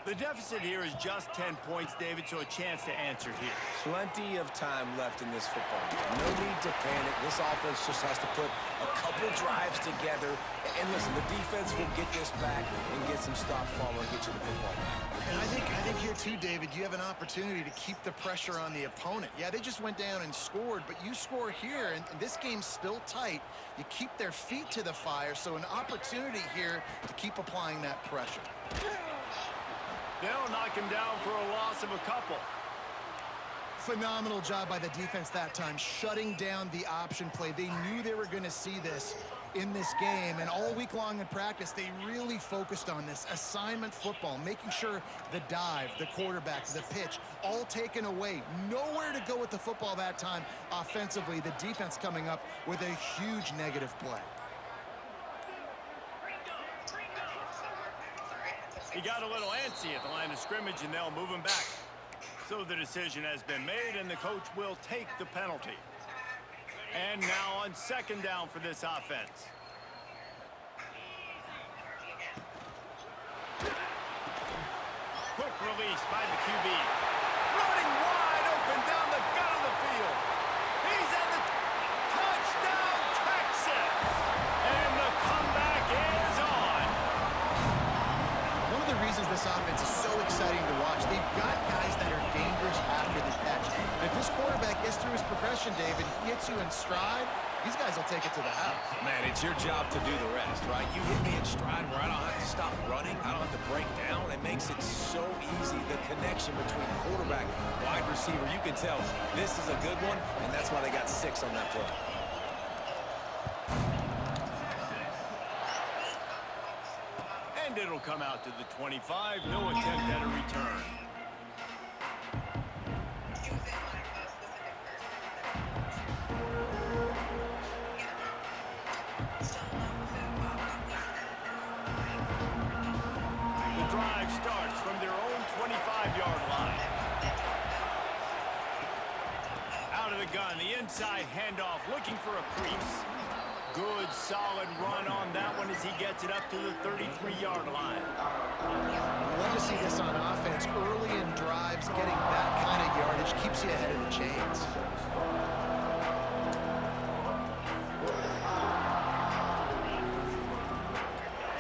The deficit here is just 10 points, David, so a chance to answer here. Plenty of time left in this football game. No need to panic. This offense just has to put a couple drives together. And listen, the defense will get this back and get some stop form and get you the football back. And I think here too, David, you have an opportunity to keep the pressure on the opponent. Yeah, they just went down and scored, but you score here, and this game's still tight. You keep their feet to the fire, so an opportunity here to keep applying that pressure. They'll knock him down for a loss of a couple. Phenomenal job by the defense that time, shutting down the option play. They knew they were going to see this in this game, and all week long in practice, they really focused on this assignment football, making sure the dive, the quarterback, the pitch, all taken away. Nowhere to go with the football that time offensively. The defense coming up with a huge negative play. He got a little antsy at the line of scrimmage, and they'll move him back. So the decision has been made, and the coach will take the penalty. And now on second down for this offense. Quick release by the QB. Running wide open down the gut of the field. He's at the touchdown, Texas! And the comeback is on. One of the reasons this offense is so exciting to watch, they've got guys that are dangerous after the catch. And if this quarterback gets through his progression, David, he hits you in stride, these guys will take it to the house. Man, it's your job to do the rest, right? You hit me in stride where I don't have to stop running. I don't have to break down. It makes it so easy. The connection between quarterback, wide receiver, you can tell this is a good one, and that's why they got 6 on that play. And it'll come out to the 25. No attempt at a return. The drive starts from their own 25-yard line. Out of the gun, the inside handoff, looking for a crease. Good, solid run on that one as he gets it up to the 33-yard line. I love to see this on offense. Early in drives, getting that kind of yardage keeps you ahead of the chains.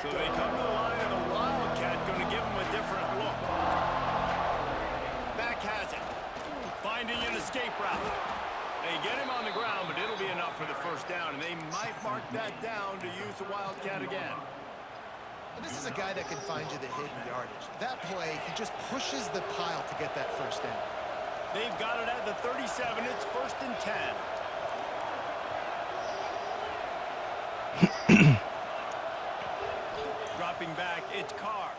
So they come to the line, and the Wildcat going to give them a different look. Back has it. Finding an escape route. They get him on the ground, but it'll be enough for the first down, and they might mark that down to use the Wildcat again. And this is a guy that can find you the hidden yardage. That play, he just pushes the pile to get that first down. They've got it at the 37. It's 1st and 10. Dropping back, it's Carr.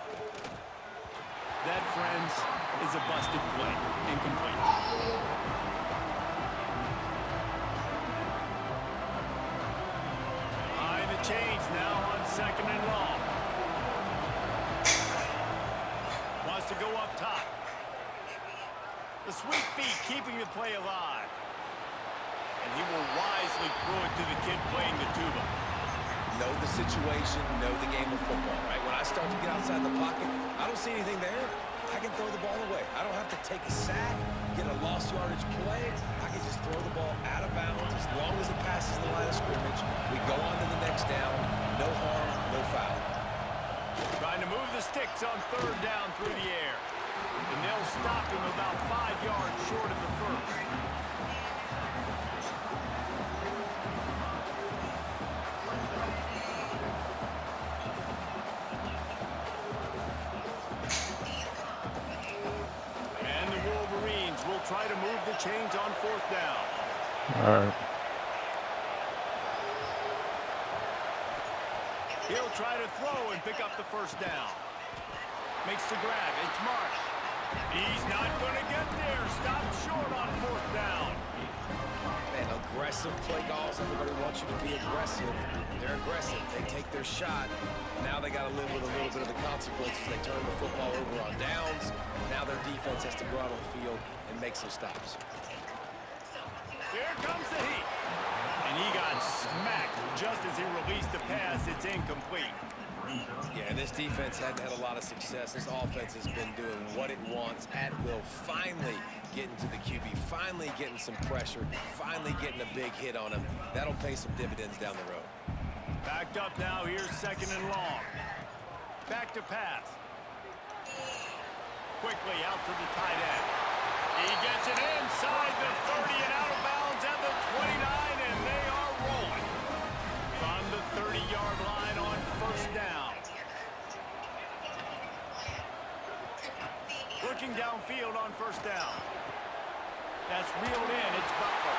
That, friends, is a busted play. Incomplete. High in the chains now on 2nd and long. Wants to go up top. The sweet feet keeping the play alive. And he will wisely throw it to the kid playing the tuba. Know the situation, know the game of football, right? When I start to get outside the pocket, I don't see anything there. I can throw the ball away. I don't have to take a sack, get a lost yardage play. I can just throw the ball out of bounds as long as it passes the line of scrimmage. We go on to the next down. No harm, no foul. Trying to move the sticks on 3rd down through the air. And they'll stop him about 5 yards short of the first. And the Wolverines will try to move the chains on 4th down. All right. He'll try to throw and pick up the first down. Makes the grab. It's Marsh. He's not going to get there. Stop short on 4th down. Man, aggressive play calls. Everybody wants you to be aggressive. They're aggressive. They take their shot. Now they got to live with a little bit of the consequences. They turn the football over on downs. Now their defense has to go out on the field and make some stops. Here comes the heat. And he got smacked just as he released the pass. It's incomplete. Yeah, this defense hadn't had a lot of success. This offense has been doing what it wants at will. Finally getting to the QB, finally getting some pressure, finally getting a big hit on him. That'll pay some dividends down the road. Backed up now. Here's 2nd and long. Back to pass. Quickly out to the tight end. He gets it inside the 30 and out of bounds at the 29, and they are rolling. From the 30-yard line on 1st down. Looking downfield on 1st down. That's reeled in. It's Butler.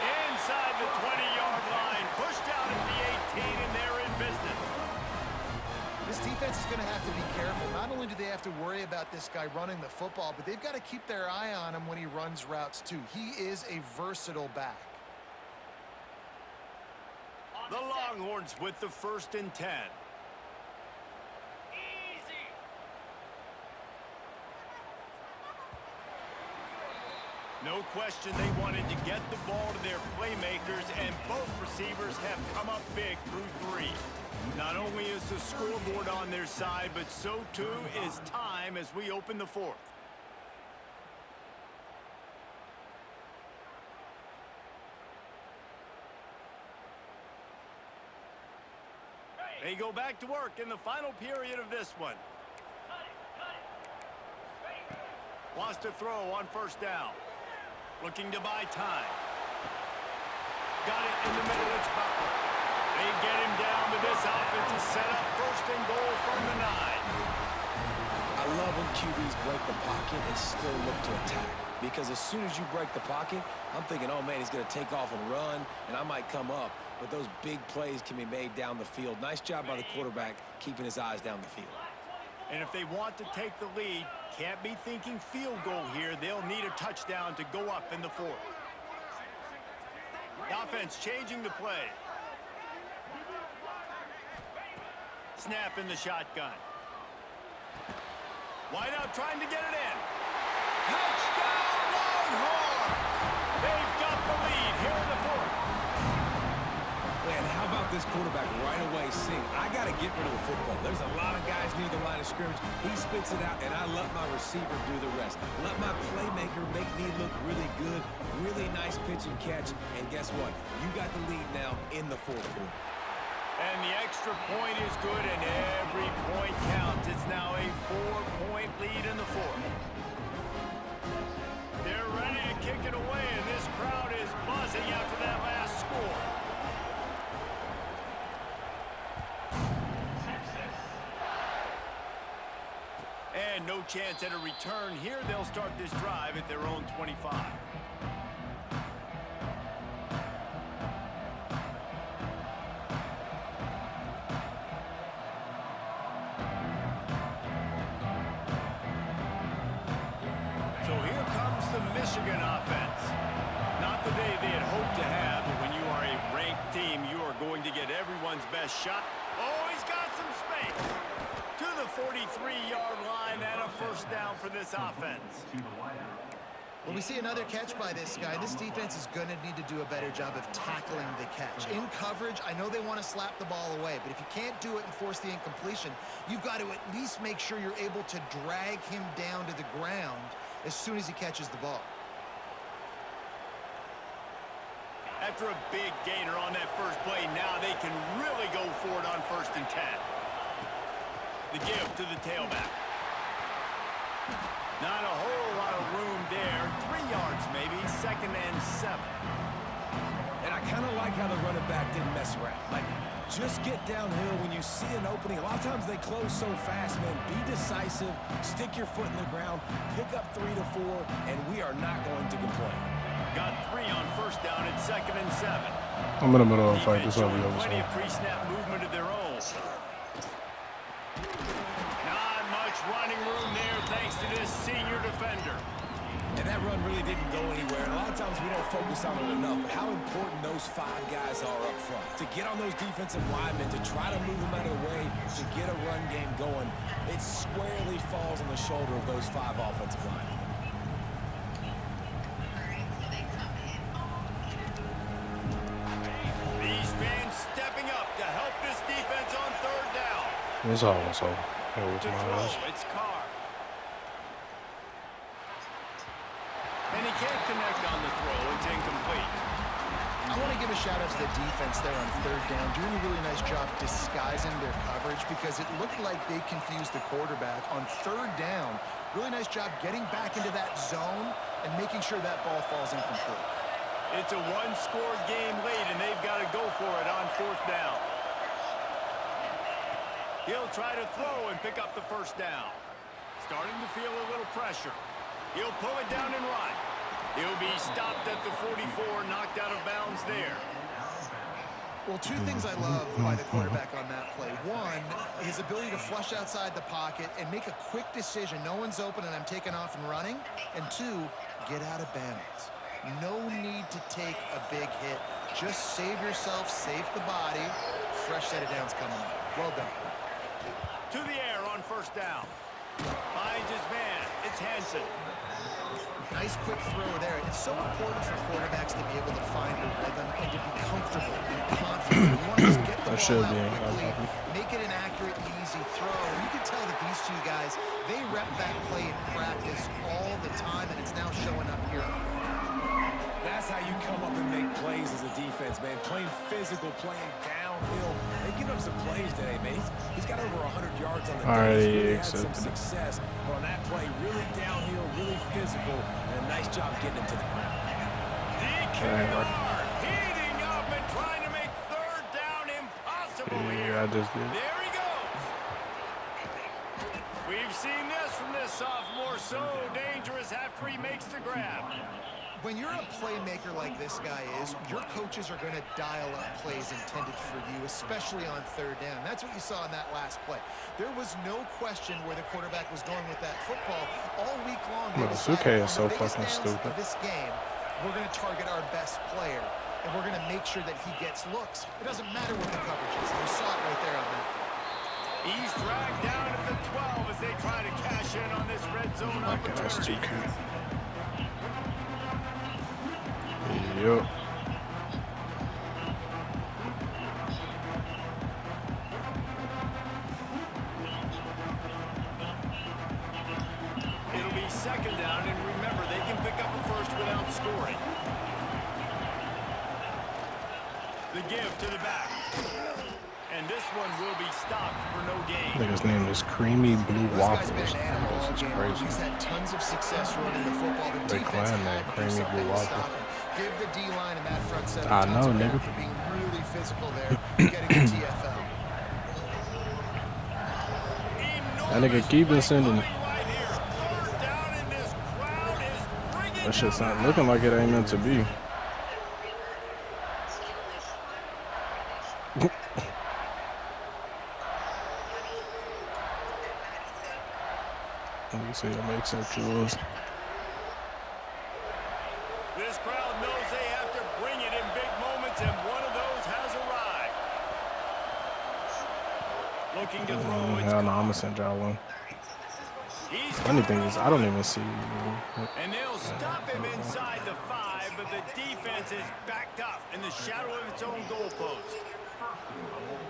Inside the 20-yard line. Pushed out at the 18, and they're in business. This defense is going to have to be careful. Not only do they have to worry about this guy running the football, but they've got to keep their eye on him when he runs routes too. He is a versatile back. The Longhorns with the 1st and 10. No question they wanted to get the ball to their playmakers, and both receivers have come up big through 3. Not only is the scoreboard on their side, but so too is time as we open the 4th. They go back to work in the final period of this one. Wants to throw on 1st down. Looking to buy time. Got it in the middle. It's Butler. They get him down to this offense to set up 1st and goal from the 9. I love when QBs break the pocket and still look to attack. Because as soon as you break the pocket, I'm thinking, oh man, he's going to take off and run, and I might come up. But those big plays can be made down the field. Nice job by the quarterback keeping his eyes down the field. And if they want to take the lead, can't be thinking field goal here. They'll need a touchdown to go up in the 4th. The offense changing the play. Snap in the shotgun. Wide out trying to get it in. Touchdown Longhorns! They've got the lead here in the 4th. Man, how about this quarterback right away seeing, I got to get rid of the football. There's a lot of guys near the line of scrimmage. He spits it out, and I let my receiver do the rest. Let my playmaker make me look really good. Really nice pitch and catch. And guess what? You got the lead now in the 4th quarter. And the extra point is good, and every point counts. It's now a 4-point lead in the fourth. They're ready to kick it away, and this crowd is buzzing after that last score. And no chance at a return here. They'll start this drive at their own 25. So here comes the Michigan offense. Not the day they had hoped to have, but when you are a ranked team, you are going to get everyone's best shot. Oh, he's got some space. To the 43-yard line and a first down for this offense. When we see another catch by this guy, this defense is going to need to do a better job of tackling the catch. In coverage, I know they want to slap the ball away, but if you can't do it and force the incompletion, you've got to at least make sure you're able to drag him down to the ground as soon as he catches the ball. After a big gainer on that first play, now they can really go for it on 1st and 10. The give to the tailback. Not a whole lot of room there. 3 yards maybe, 2nd and 7. And I kind of like how the running back didn't mess around. Like, just get downhill when you see an opening. A lot of times they close so fast, man. Be decisive, stick your foot in the ground, pick up 3 to 4, and we are not going to complain. Got 3 on 1st down at 2nd and 7. I'm in the middle of a fight. This will be over Plenty soon. of pre-snap movement of their own. Not much running room there thanks to this senior defender. And that run really didn't go anywhere. And a lot of times we don't focus on it enough. But how important those 5 guys are up front. To get on those defensive linemen, to try to move them out of the way, to get a run game going, it squarely falls on the shoulder of those 5 offensive linemen. These fans stepping up to help this defense on 3rd down. It's almost over. It was To my throw, eyes. it's Carr. And he can't connect on the throw. It's incomplete. I want to give a shout out to the defense there on 3rd down, doing a really nice job disguising their coverage because it looked like they confused the quarterback on 3rd down. Really nice job getting back into that zone and making sure that ball falls incomplete. It's a one-score game late, and they've got to go for it on 4th down. He'll try to throw and pick up the 1st down. Starting to feel a little pressure. He'll pull it down and run. He'll be stopped at the 44, knocked out of bounds there. Well, 2 things I love by the quarterback on that play. 1, his ability to flush outside the pocket and make a quick decision. No one's open and I'm taking off and running. And 2, get out of bounds. No need to take a big hit. Just save yourself, save the body. Fresh set of downs coming up. Well done. To the air on 1st down. Finds his man. It's Hansen. Nice quick throw there. It's so important for quarterbacks to be able to find a rhythm and to be comfortable and confident. You want to just get the ball out quickly, make it an accurate and easy throw. And you can tell that these 2 guys, they rep that play in practice all the time, and it's now showing up here. That's how you come up and make plays as a defense, man. Playing physical, playing downhill. They've given up some plays today, man. He's got over 100 yards on the day. He's really had some success. But on that play, really downhill, really physical, and a nice job getting him to the ground. DKR heating up and trying to make 3rd down impossible here. Yeah, I just did. There he goes. We've seen this from this sophomore. So dangerous after he makes the grab. When you're a playmaker like this guy is, your coaches are going to dial up plays intended for you, especially on 3rd down. That's what you saw in that last play. There was no question where the quarterback was going with that football all week long. Suke is so fucking stupid. Of this game, we're going to target our best player, and we're going to make sure that he gets looks. It doesn't matter what the coverage is. You saw it right there on that. He's dragged down at the 12 as they try to cash in on this red zone opportunity. Yep. It'll be 2nd down, and remember, they can pick up a 1st without scoring. The give to the back. And and this one will be stopped for no I gain. think his name is Creamy Blue This guy's been Waffles. an animal all This is game. crazy. He's had tons of success running the football. The They defense clan had that to do Creamy something Blue to Waffle. stop him. Give the D-line and that front seven I tons know, of nigga. credit for being really physical there, getting the TFL. That nigga keeping sending. Right here. Third down, and this crowd is bringing That shit's down not looking like it ain't meant to be. Let me see what makes up yours. This crowd knows they have to bring it in big moments, and one of those has arrived. Looking to throw. It's Hell no, I'm caught. gonna send y'all one. He's Funny got thing it is, on I don't the even see. And they'll stop him inside the 5, but the defense is backed up in the shadow of its own goalpost.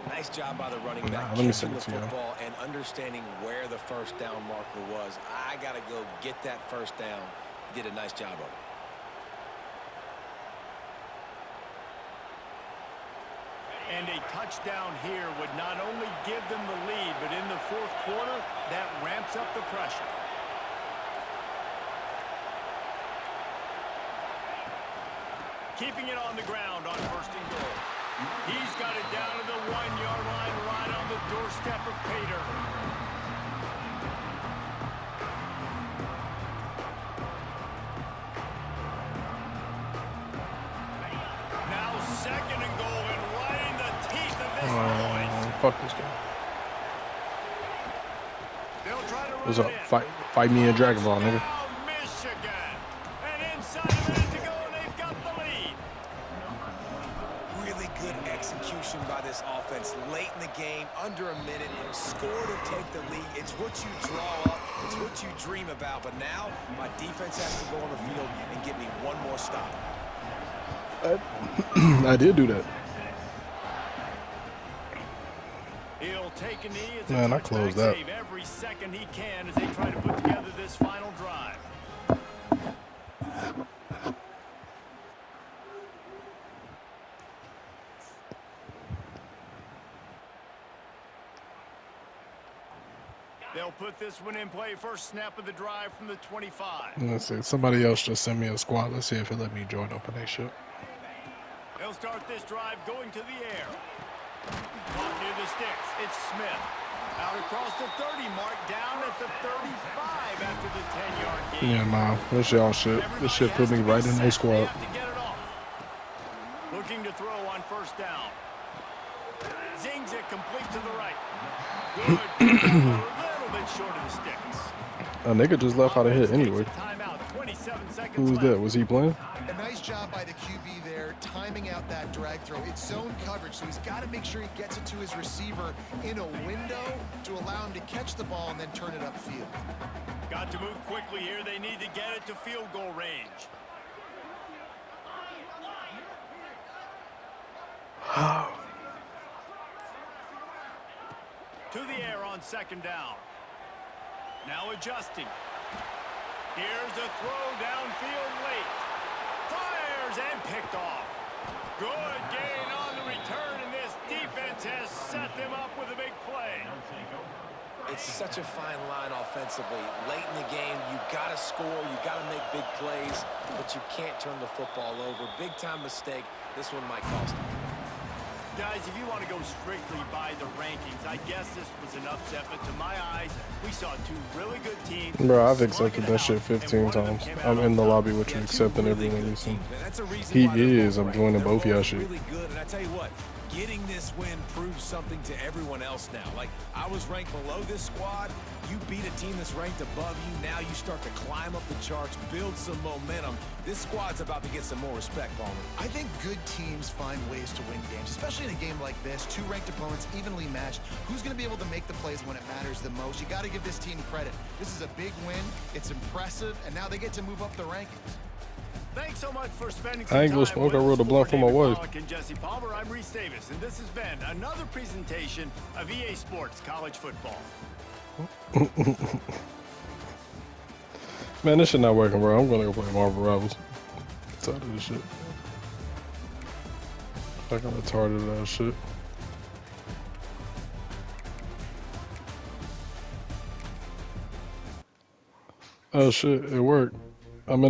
Nice job by the running Nah, back, let me catching send the it to you. football and understanding where the first down marker was. I got to go get that first down. He did a nice job of it. And a touchdown here would not only give them the lead, but in the fourth quarter, that ramps up the pressure. Keeping it on the ground on first and goal. He's got it down to the 1-yard line, right on the doorstep of Pater. Now second and goal, and right in the teeth of this noise. Fuck this guy. They'll try to run What's it up? in. Fight me in Dragon Ball, nigga. Touchdown, Michigan. And inside a minute to go, and they've got the lead. Really good execution by this offense late in the game, under a minute, score to take the lead. It's what you draw up, it's what you dream about. But now my defense has to go on the field and get me one more stop. I did do that. He'll take a knee. It's a Man, I touchback closed that. save every second he can as they try to put together this final drive. They'll put this one in play. First snap of the drive from the 25. Let's see. Somebody else just sent me a squad. Let's see if he'll let me join up in that shit. They'll start this drive going to the air. Caught near the sticks. It's Smith. Out across the 30 mark, down at the 35 after the 10-yard gain. Yeah, nah. This y'all shit. This shit put me right in their squad. Have to get it off. Looking to throw on first down. Zings it complete to the right. Good. A little bit short of the sticks. A nigga just left out of hit anyway. Timeout. 27 seconds Who was left. that? Was he playing? A nice job by the QB there, timing out that drag throw. It's zone coverage, so he's got to make sure he gets it to his receiver in a window to allow him to catch the ball and then turn it upfield. Got to move quickly here. They need to get it to field goal range. To the air on second down. Now adjusting. Here's a throw downfield late. Fires and picked off. Good gain on the return, and this defense has set them up with a big play. It's such a fine line offensively. Late in the game, you got to score, you got to make big plays, but you can't turn the football over. Big-time mistake. This one might cost them. Guys, if you want to go strictly by the rankings, I guess this was an upset, but to my eyes, we saw two really good teams. Bro, I've accepted that shit 15 times. I'm in the lobby with you accepting everyone you see. He is. I'm joining both y'all shit. Really good, and I tell you what, getting this win proves something to everyone else now. Like, I was ranked below this squad. You beat a team that's ranked above you. Now you start to climb up the charts, build some momentum. This squad's about to get some more respect, Palmer. I think good teams find ways to win games, especially in a game like this. Two ranked opponents, evenly matched. Who's going to be able to make the plays when it matters the most? You got to give this team credit. This is a big win. It's impressive, and now they get to move up the rankings. Thanks so much for spending I ain't gonna time smoke. I with rolled us. a blunt for my David wife. Pollack and Jesse Palmer. I'm Reese Davis, and this has been another presentation of EA Sports College Football. Man, this shit not working, bro. I'm gonna go play Marvel Rivals. Tired of this shit. Fucking retarded ass shit. Oh shit, it worked. I'm in